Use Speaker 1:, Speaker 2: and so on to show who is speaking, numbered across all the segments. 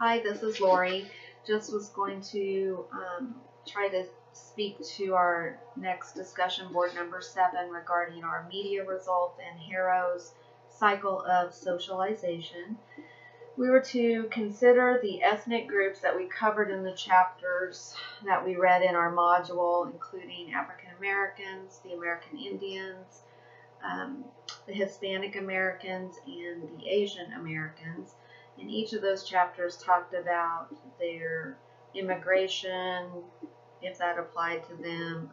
Speaker 1: Hi, this is Lori. Just was going to try to speak to our next discussion board number 7 regarding our media result and Harrow's cycle of socialization. We were to consider the ethnic groups that we covered in the chapters that we read in our module, including African Americans, the American Indians, the Hispanic Americans, and the Asian Americans. And each of those chapters talked about their immigration, if that applied to them,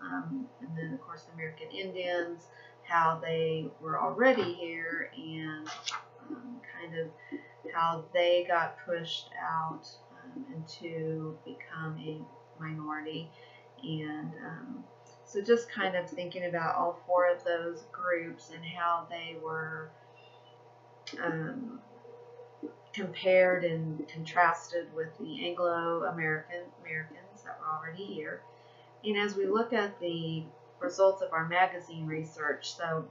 Speaker 1: and then of course the American Indians, how they were already here, and kind of how they got pushed out and to become a minority. And so just kind of thinking about all 4 of those groups and how they were compared and contrasted with the Anglo-Americans that were already here. And as we look at the results of our magazine research, so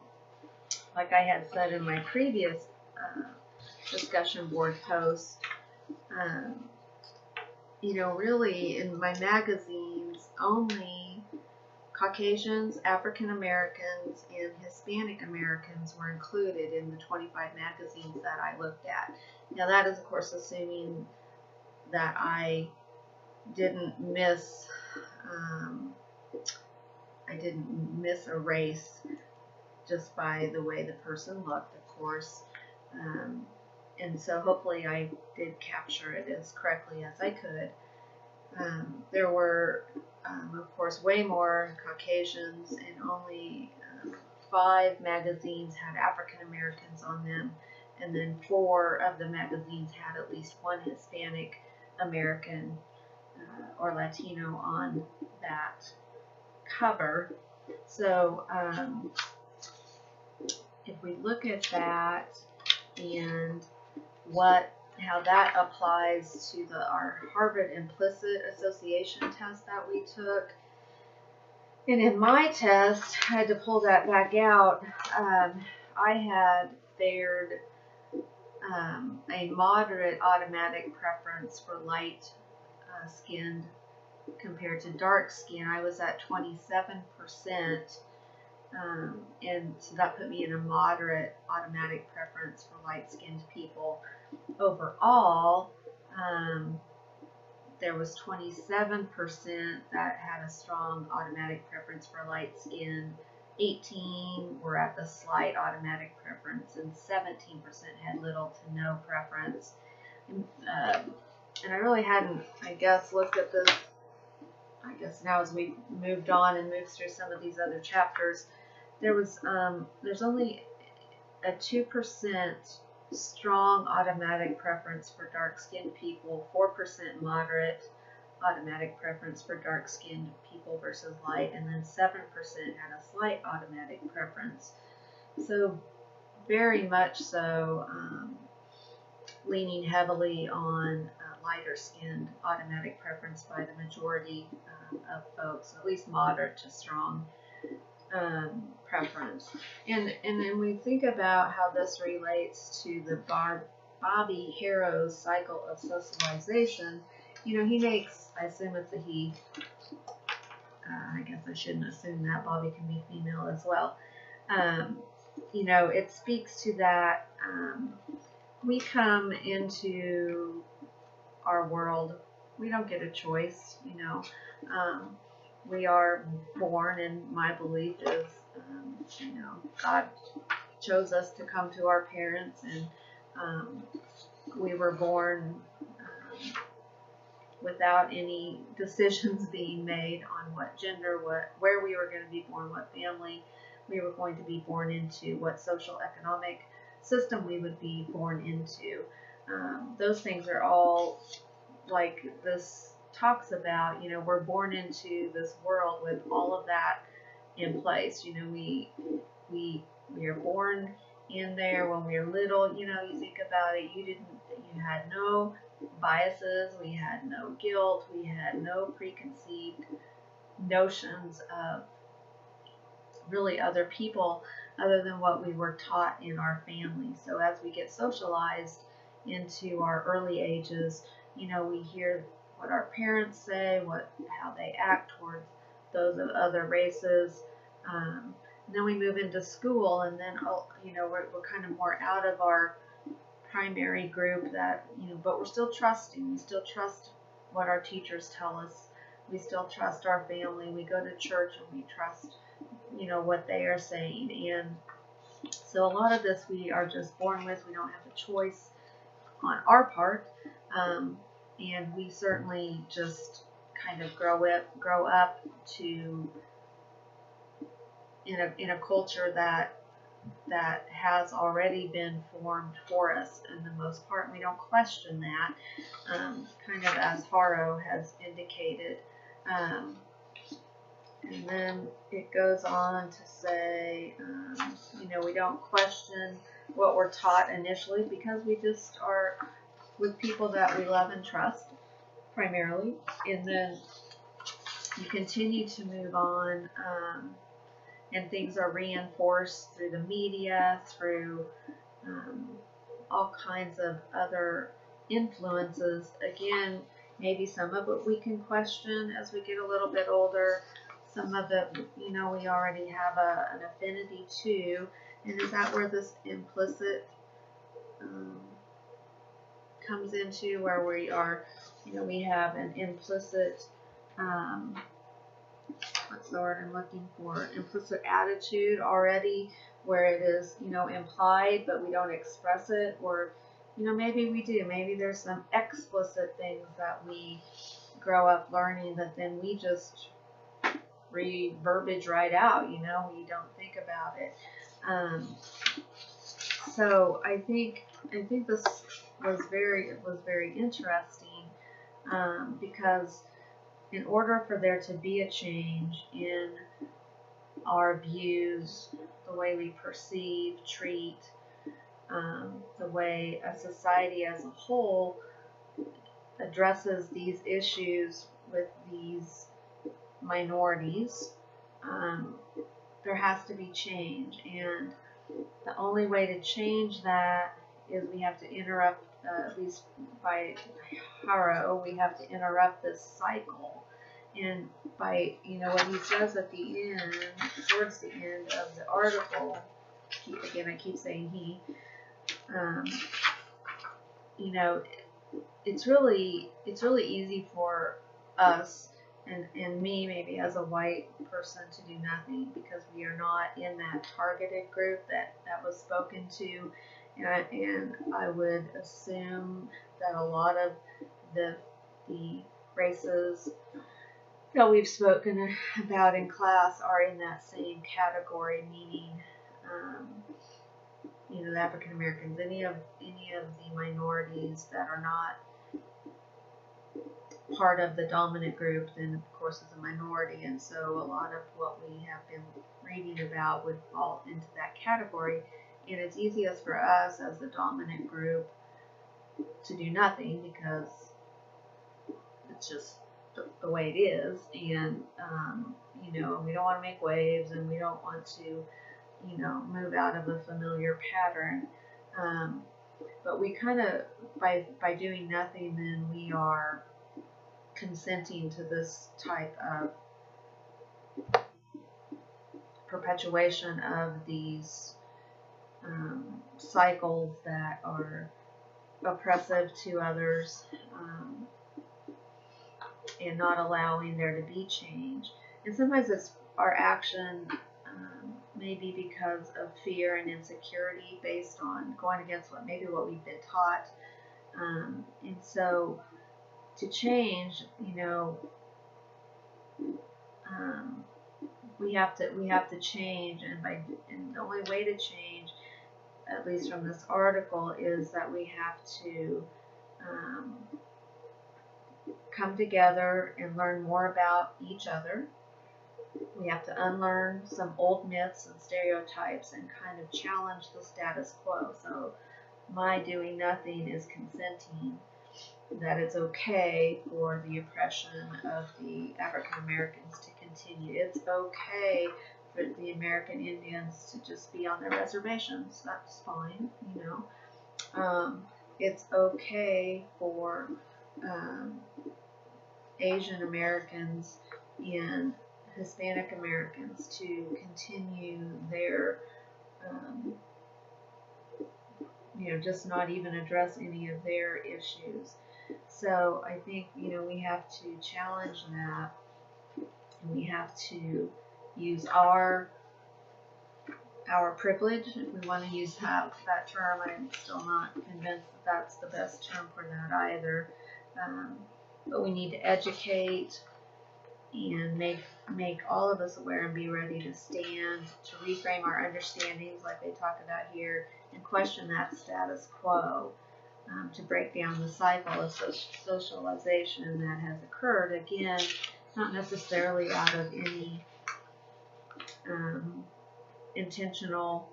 Speaker 1: like I had said in my previous discussion board post, really in my magazines, only Caucasians, African Americans, and Hispanic Americans were included in the 25 magazines that I looked at. Now that is of course assuming that I didn't miss a race just by the way the person looked, of course. And so hopefully I did capture it as correctly as I could. There were, of course, way more Caucasians, and only 5 magazines had African Americans on them, and then 4 of the magazines had at least one Hispanic American or Latino on that cover. So if we look at that and how that applies to our Harvard Implicit Association test that we took. And in my test, I had to pull that back out. I had fared a moderate automatic preference for light skinned compared to dark skin. I was at 27%. And so that put me in a moderate automatic preference for light-skinned people. Overall, there was 27% that had a strong automatic preference for light skin, 18 were at the slight automatic preference, and 17% had little to no preference. And I really hadn't, looked at this. Now as we moved on and moved through some of these other chapters, there's only a 2% strong automatic preference for dark-skinned people, 4% moderate automatic preference for dark-skinned people versus light, and then 7% had a slight automatic preference. So very much so leaning heavily on lighter-skinned automatic preference by the majority of folks, at least moderate to strong preference. And then we think about how this relates to the Bobby Harrow's cycle of socialization. He makes, I assume it's a he, I guess I shouldn't assume that, Bobby can be female as well. It speaks to that we come into our world, we don't get a choice, we are born, and my belief is, God chose us to come to our parents, and we were born without any decisions being made on what gender, where we were going to be born, what family we were going to be born into, what social economic system we would be born into. Those things are all like this talks about, we're born into this world with all of that in place. We are born in there when we are little. You think about it, you had no biases, we had no guilt, we had no preconceived notions of really other people other than what we were taught in our family. So as we get socialized into our early ages, we hear what our parents say, how they act towards those of other races. And then we move into school, and then we're kind of more out of our primary group but we're still trusting. We still trust what our teachers tell us. We still trust our family. We go to church and we trust, what they are saying. And so a lot of this we are just born with. We don't have a choice on our part. And we certainly just kind of grow up to in a culture that has already been formed for us in the most part. And we don't question that, kind of as Haro has indicated. And then it goes on to say, we don't question what we're taught initially because we just are with people that we love and trust primarily. And then you continue to move on, and things are reinforced through the media, through all kinds of other influences. Again, maybe some of it we can question as we get a little bit older. Some of it, we already have an affinity to. And is that where this implicit comes into, where we are, we have an implicit, what's the word I'm looking for? Implicit attitude already, where it is, implied, but we don't express it. Or, maybe we do. Maybe there's some explicit things that we grow up learning that then we just verbiage right out, we don't think about it. So I think this was very interesting, because in order for there to be a change in our views, the way we perceive, treat, the way a society as a whole addresses these issues with these minorities, there has to be change. And the only way to change that is we have to interrupt, at least by Haro, we have to interrupt this cycle. And by, what he says at the end, towards the end of the article, again, I keep saying he, it's really easy for us and me, maybe as a white person, to do nothing because we are not in that targeted group that was spoken to. And I would assume that a lot of the races that we've spoken about in class are in that same category, meaning, the African Americans, any of the minorities that are not part of the dominant group, then of course is a minority. And so a lot of what we have been reading about would fall into that category. And it's easiest for us as the dominant group to do nothing because it's just the way it is. And, we don't want to make waves, and we don't want to, move out of a familiar pattern. But we kind of, by doing nothing, then we are consenting to this type of perpetuation of these cycles that are oppressive to others, and not allowing there to be change. And sometimes it's our action, maybe because of fear and insecurity based on going against what we've been taught. And so to change, we have to change, and the only way to change, at least from this article, is that we have to come together and learn more about each other. We have to unlearn some old myths and stereotypes and kind of challenge the status quo. So my doing nothing is consenting that it's okay for the oppression of the African Americans to continue. It's okay for the American Indians to just be on their reservations. That's fine, It's okay for Asian Americans and Hispanic Americans to continue their, just not even address any of their issues. So I think, we have to challenge that, and we have to use our privilege, if we want to use that term. I'm still not convinced that that's the best term for that either. But we need to educate and make all of us aware and be ready to stand, to reframe our understandings like they talk about here, and question that status quo, to break down the cycle of socialization that has occurred. Again, not necessarily out of any intentional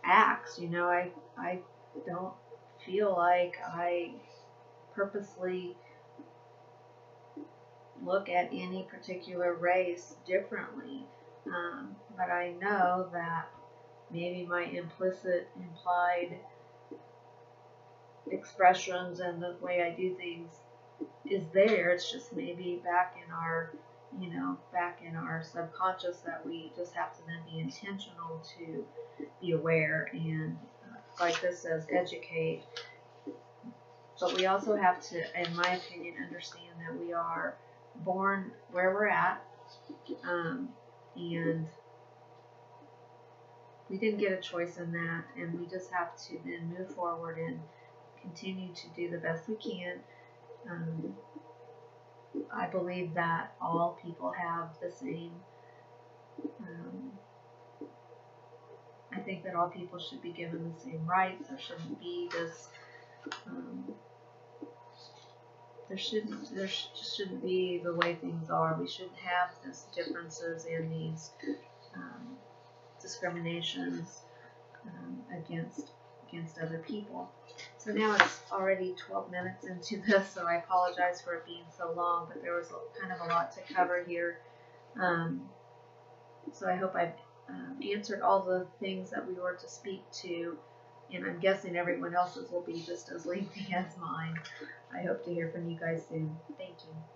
Speaker 1: acts. I don't feel like I purposely look at any particular race differently, but I know that maybe my implied expressions and the way I do things is there. It's just maybe back in our subconscious, that we just have to then be intentional to be aware and, like this says, educate. But we also have to, in my opinion, understand that we are born where we're at, and we didn't get a choice in that, and we just have to then move forward and continue to do the best we can. I believe that all people have the same, I think that all people should be given the same rights. There shouldn't be this, there just shouldn't be the way things are. We shouldn't have these differences and these discriminations against other people. So now it's already 12 minutes into this, so I apologize for it being so long, but there was kind of a lot to cover here. So I hope I've answered all the things that we were to speak to, and I'm guessing everyone else's will be just as lengthy as mine. I hope to hear from you guys soon. Thank you.